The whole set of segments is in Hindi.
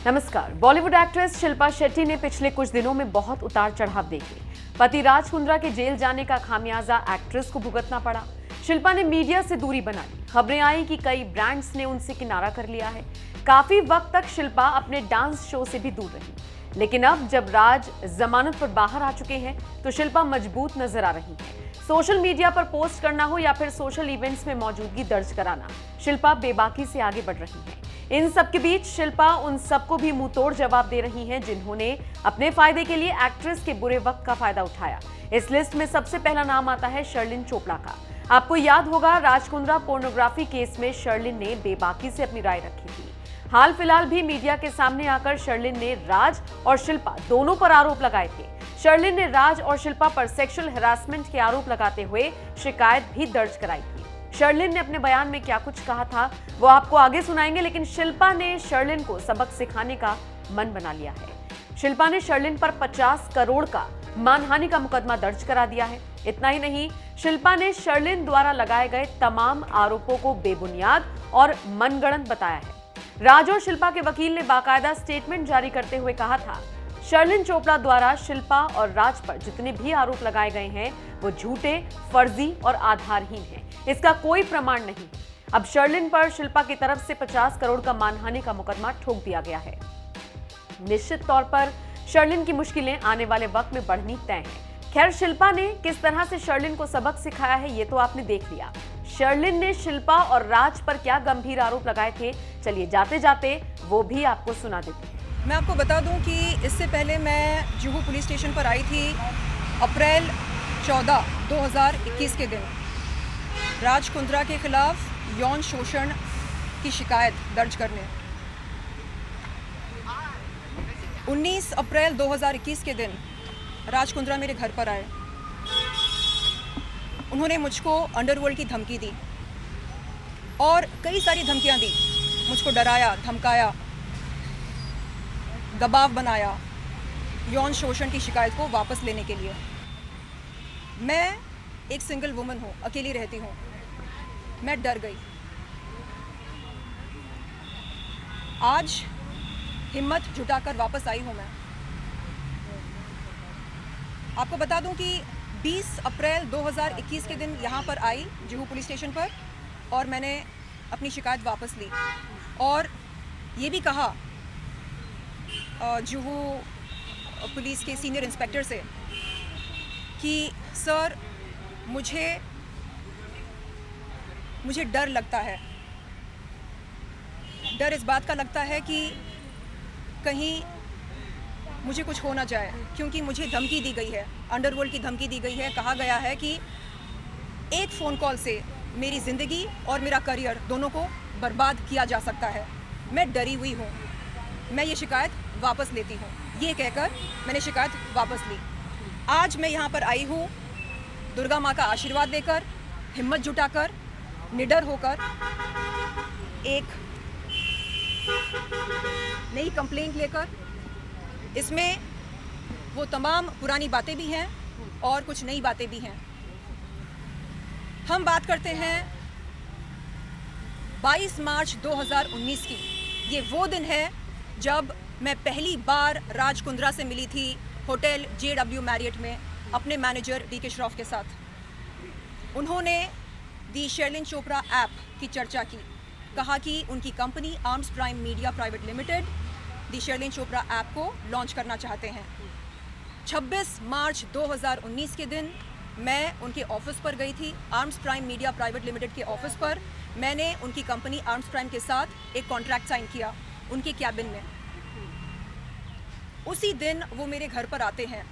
नमस्कार। बॉलीवुड एक्ट्रेस शिल्पा शेट्टी ने पिछले कुछ दिनों में बहुत उतार चढ़ाव देखे। पति राज कुंद्रा के जेल जाने का खामियाजा एक्ट्रेस को भुगतना पड़ा। शिल्पा ने मीडिया से दूरी बना ली। खबरें आई कि कई ब्रांड्स ने उनसे किनारा कर लिया है। काफी वक्त तक शिल्पा अपने डांस शो से भी दूर रही, लेकिन अब जब राज जमानत पर बाहर आ चुके हैं तो शिल्पा मजबूत नजर आ रही है। सोशल मीडिया पर पोस्ट करना हो या फिर सोशल इवेंट्स में मौजूदगी दर्ज कराना, शिल्पा बेबाकी से आगे बढ़ रही हैं। इन सब के बीच शिल्पा उन सबको भी मुंहतोड़ जवाब दे रही हैं जिन्होंने अपने फायदे के लिए एक्ट्रेस के बुरे वक्त का फायदा उठाया। इस लिस्ट में सबसे पहला नाम आता है शर्लिन चोपड़ा का। आपको याद होगा, राज कुंद्रा पोर्नोग्राफी केस में शर्लिन ने बेबाकी से अपनी राय रखी थी। हाल फिलहाल भी मीडिया के सामने आकर शर्लिन ने राज और शिल्पा दोनों पर आरोप लगाए थे। शर्लिन ने राज और शिल्पा पर सेक्सुअल हैरासमेंट के आरोप लगाते हुए शिकायत भी दर्ज कराई थी। शर्लिन ने अपने बयान में क्या कुछ कहा था वो आपको आगे सुनाएंगे, लेकिन शिल्पा ने शर्लिन को सबक सिखाने का मन बना लिया है। शिल्पा ने शर्लिन पर 50 करोड़ का मानहानि का मुकदमा दर्ज करा दिया है। इतना ही नहीं, शिल्पा ने शर्लिन द्वारा लगाए गए तमाम आरोपों को बेबुनियाद और मनगढ़ंत बताया है। राज और शिल्पा के वकील ने बाकायदा स्टेटमेंट जारी करते हुए कहा था, शर्लिन चोपड़ा द्वारा शिल्पा और राज पर जितने भी आरोप लगाए गए हैं वो झूठे, फर्जी और आधारहीन हैं। इसका कोई प्रमाण नहीं। अब शर्लिन पर शिल्पा की तरफ से 50 करोड़ का मानहानि का मुकदमा ठोक दिया गया है। निश्चित तौर पर शर्लिन की मुश्किलें आने वाले वक्त में बढ़नी तय हैं। खैर, शिल्पा ने किस तरह से शर्लिन को सबक सिखाया है ये तो आपने देख लिया। शर्लिन ने शिल्पा और राज पर क्या गंभीर आरोप लगाए थे, चलिए जाते जाते वो भी आपको सुना देते हैं। मैं आपको बता दूं कि इससे पहले मैं जुहू पुलिस स्टेशन पर आई थी अप्रैल 14, 2021 के दिन राज कुंद्रा के खिलाफ यौन शोषण की शिकायत दर्ज करने। 19 अप्रैल 2021 के दिन राज कुंद्रा मेरे घर पर आए। उन्होंने मुझको अंडरवर्ल्ड की धमकी दी और कई सारी धमकियां दी। मुझको डराया, धमकाया, दबाव बनाया यौन शोषण की शिकायत को वापस लेने के लिए। मैं एक सिंगल वुमन हूँ, अकेली रहती हूँ। मैं डर गई। आज हिम्मत जुटाकर वापस आई हूँ मैं। आपको बता दूं कि 20 अप्रैल 2021 के दिन यहाँ पर आई जुहू पुलिस स्टेशन पर और मैंने अपनी शिकायत वापस ली और ये भी कहा जुहू पुलिस के सीनियर इंस्पेक्टर से कि सर मुझे डर लगता है। डर इस बात का लगता है कि कहीं मुझे कुछ हो ना जाए, क्योंकि मुझे धमकी दी गई है, अंडरवर्ल्ड की धमकी दी गई है। कहा गया है कि एक फ़ोन कॉल से मेरी ज़िंदगी और मेरा करियर दोनों को बर्बाद किया जा सकता है। मैं डरी हुई हूँ। मैं ये शिकायत वापस लेती हूँ। ये कहकर मैंने शिकायत वापस ली। आज मैं यहाँ पर आई हूँ दुर्गा माँ का आशीर्वाद लेकर, हिम्मत जुटाकर, निडर होकर एक नई कंप्लेंट लेकर। इसमें वो तमाम पुरानी बातें भी हैं और कुछ नई बातें भी हैं। हम बात करते हैं 22 मार्च 2019 की। ये वो दिन है जब मैं पहली बार राज कुंद्रा से मिली थी होटल JW मैरियट में अपने मैनेजर DK श्रॉफ के साथ। उन्होंने दी शर्लिन चोपड़ा ऐप की चर्चा की। कहा कि उनकी company arms prime media private limited the Sherlyn Chopra app को लॉन्च करना चाहते हैं। 26 मार्च 2019 के दिन मैं उनके ऑफिस पर गई थी, arms prime media private limited के ऑफिस पर। मैंने उनकी कंपनी आर्म्स प्राइम के साथ एक कॉन्ट्रैक्ट साइन किया उनके कैबिन में। उसी दिन वो मेरे घर पर आते हैं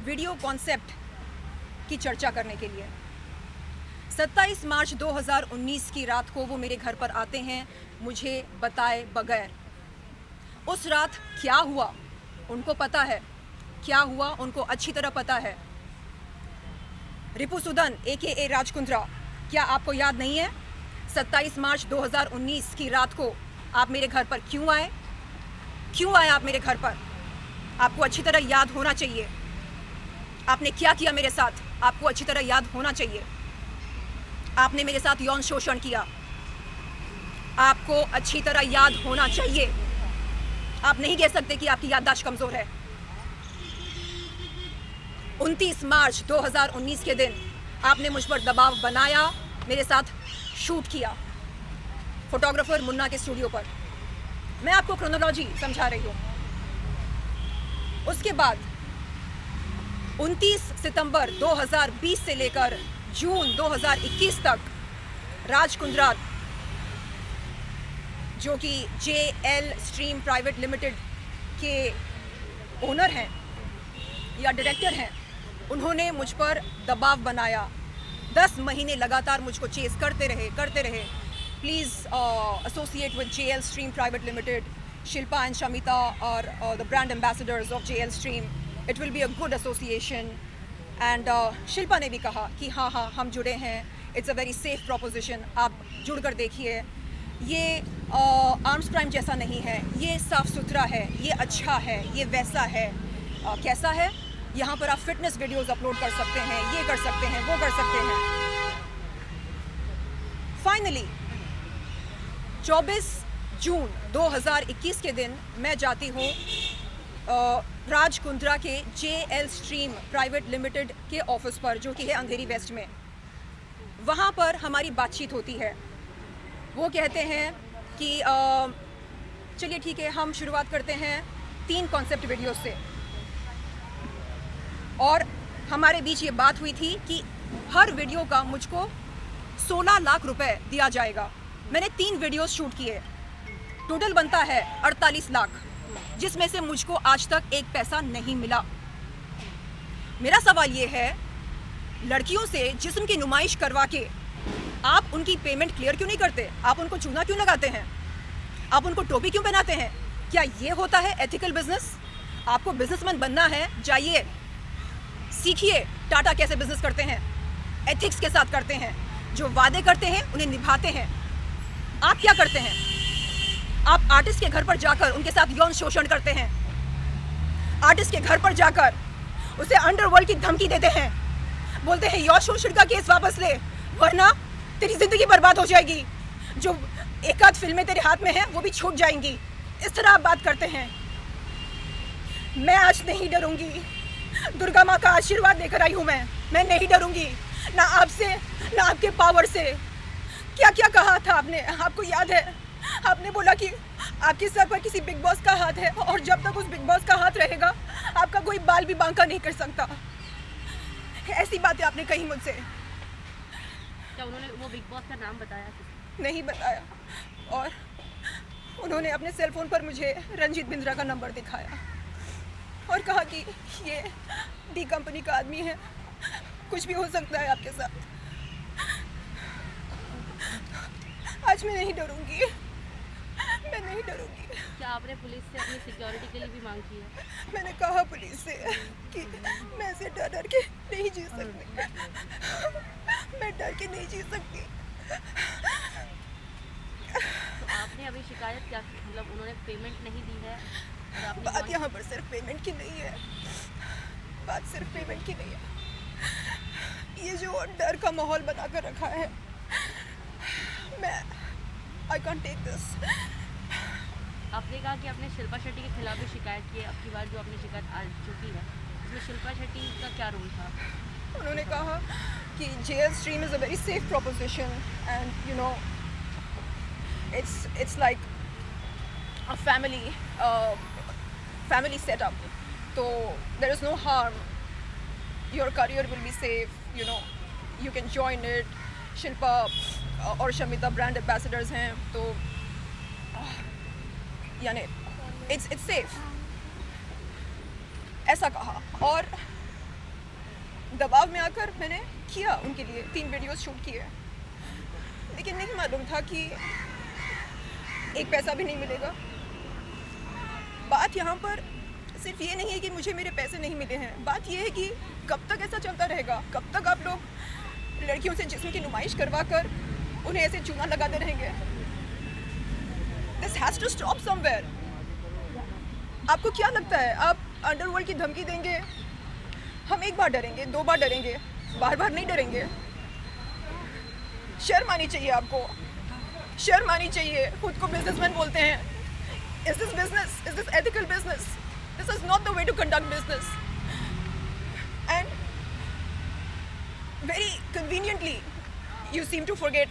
वीडियो कॉन्सेप्ट की चर्चा करने के लिए। 27 मार्च 2019 की रात को वो मेरे घर पर आते हैं मुझे बताए बगैर। उस रात क्या हुआ उनको पता है, क्या हुआ उनको अच्छी तरह पता है। रिपु सुदन AKA राज कुंद्रा, क्या आपको याद नहीं है 27 मार्च 2019 की रात को आप मेरे घर पर क्यों आए? क्यों आए आप मेरे घर पर? आपको अच्छी तरह याद होना चाहिए। आपने क्या किया मेरे साथ, आपको अच्छी तरह याद होना चाहिए। आपने मेरे साथ यौन शोषण किया, आपको अच्छी तरह याद होना चाहिए। आप नहीं कह सकते कि आपकी याददाश्त कमज़ोर है। 29 मार्च 2019 के दिन आपने मुझ पर दबाव बनाया, मेरे साथ शूट किया फोटोग्राफर मुन्ना के स्टूडियो पर। मैं आपको क्रोनोलॉजी समझा रही हूँ। उसके बाद 29 सितंबर 2020 से लेकर जून 2021 तक राज कुंद्रा, जो कि JL स्ट्रीम प्राइवेट लिमिटेड के ओनर हैं या डायरेक्टर हैं, उन्होंने मुझ पर दबाव बनाया। 10 महीने लगातार मुझको चेस करते रहे। Please associate with JL stream private limited, Shilpa and Shamita और the brand ambassadors of JL stream. It will be a good association. And Shilpa ने भी कहा कि हाँ हम जुड़े हैं, it's a very safe proposition, आप जुड़ कर देखिए। ये आर्म्स क्राइम जैसा नहीं है, ये साफ़ सुथरा है, ये अच्छा है, ये वैसा है। कैसा है? यहाँ पर आप फिटनेस वीडियोस अपलोड कर सकते हैं, ये कर सकते हैं, वो कर सकते हैं। फाइनली 24 जून 2021 के दिन मैं जाती हूँ राज कुंद्रा के JL स्ट्रीम प्राइवेट लिमिटेड के ऑफिस पर, जो कि है अंधेरी वेस्ट में। वहाँ पर हमारी बातचीत होती है। वो कहते हैं कि चलिए ठीक है, हम शुरुआत करते हैं 3 कॉन्सेप्ट वीडियो से। और हमारे बीच ये बात हुई थी कि हर वीडियो का मुझको 16 लाख रुपए दिया जाएगा। मैंने 3 वीडियोस शूट किए, टोटल बनता है 48 लाख, जिसमें से मुझको आज तक एक पैसा नहीं मिला। मेरा सवाल ये है, लड़कियों से जिस्म की नुमाइश करवा के आप उनकी पेमेंट क्लियर क्यों नहीं करते? आप उनको चूना क्यों लगाते हैं? आप उनको टोपी क्यों पहनाते हैं? क्या ये होता है एथिकल बिजनेस? आपको बिजनेसमैन बनना है, जाइए सीखिए टाटा कैसे बिजनेस करते हैं, एथिक्स के साथ करते हैं, जो वादे करते हैं उन्हें निभाते हैं। आप क्या करते हैं? आप आर्टिस्ट के घर पर जाकर उनके साथ यौन शोषण करते हैं, आर्टिस्ट के घर पर जाकर उसे अंडरवर्ल्ड की धमकी देते हैं, बोलते हैं यौन शोषण का केस वापस ले वरना तेरी जिंदगी बर्बाद हो जाएगी, जो एक आध फिल्में तेरे हाथ में हैं वो भी छूट जाएंगी। इस तरह आप बात करते हैं। मैं आज नहीं डरूंगी, दुर्गा माँ का आशीर्वाद लेकर आई हूँ। मैं नहीं डरूंगी, ना आपसे ना आपके पावर से। क्या क्या कहा था आपने? आपको याद है? आपने बोला कि आपके सर पर किसी बिग बॉस का हाथ है और जब तक उस बिग बॉस का हाथ रहेगा आपका कोई बाल भी बांका नहीं कर सकता। ऐसी बातें आपने कही मुझसे। क्या उन्होंने वो बिग बॉस का नाम बताया? नहीं बताया। और उन्होंने अपने सेल फोन पर मुझे रंजीत बिंद्रा का नंबर दिखाया और कहा कि ये डी कंपनी का आदमी है, कुछ भी हो सकता है आपके साथ। आज मैं नहीं डरूंगी, मैं नहीं डरूंगी। क्या आपने पुलिस से अपनी सिक्योरिटी के लिए भी मांग की है? मैंने कहा पुलिस से कि मैं ऐसे डर के नहीं जी सकती, मैं डर के नहीं जी सकती। तो आपने अभी शिकायत क्या की? मतलब उन्होंने पेमेंट नहीं दी है और आपने बात यहाँ पर सिर्फ पेमेंट की नहीं है, बात सिर्फ पेमेंट की नहीं है। ये जो डर का माहौल बनाकर रखा है, मैं आई कांट टेक दिस। आपने कहा कि आपने शिल्पा शेट्टी के खिलाफ भी शिकायत की है। अब की बार जो आपने शिकायत आ चुकी है उसमें शिल्पा शेट्टी का क्या रोल था? उन्होंने कहा कि JL stream is a very safe proposition and you know it's like a family setup, so there is no harm, your career will be safe, you know, you can join it. Shilpa और शमिता ब्रांड एम्बेसडर्स हैं, तो यानी it's safe, ऐसा कहा। और दबाव में आकर मैंने किया उनके लिए 3 वीडियोस शूट किए, लेकिन नहीं मालूम था कि एक पैसा भी नहीं मिलेगा। बात यहाँ पर सिर्फ ये नहीं है कि मुझे मेरे पैसे नहीं मिले हैं, बात ये है कि कब तक ऐसा चलता रहेगा? कब तक आप लोग लड़कियों से जिस्म की नुमाइश करवा कर उन्हें ऐसे चूना लगाते रहेंगे? This has to stop somewhere. आपको क्या लगता है आप अंडरवर्ल्ड की धमकी देंगे? हम एक बार डरेंगे, 2 बार डरेंगे, बार बार नहीं डरेंगे। शर्म आनी चाहिए आपको, शर्म आनी चाहिए। खुद को बिजनेसमैन बोलते हैं, Is this business? Is this ethical business? This is not the way to conduct business. And very conveniently, you seem to forget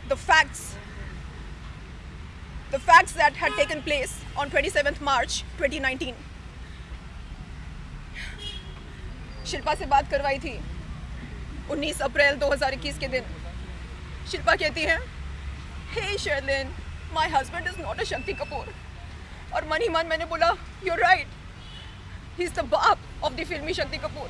the facts that had taken place on 27th March 2019. Shilpa से बात करवाई थी 19 अप्रैल 2021 के दिन। शिल्पा कहती है, hey Sherlyn, my husband is not a Shakti Kapoor. और मन ही मन मैंने बोला, you are right, he is the बाप ऑफ द फिल्मी शक्ति कपूर।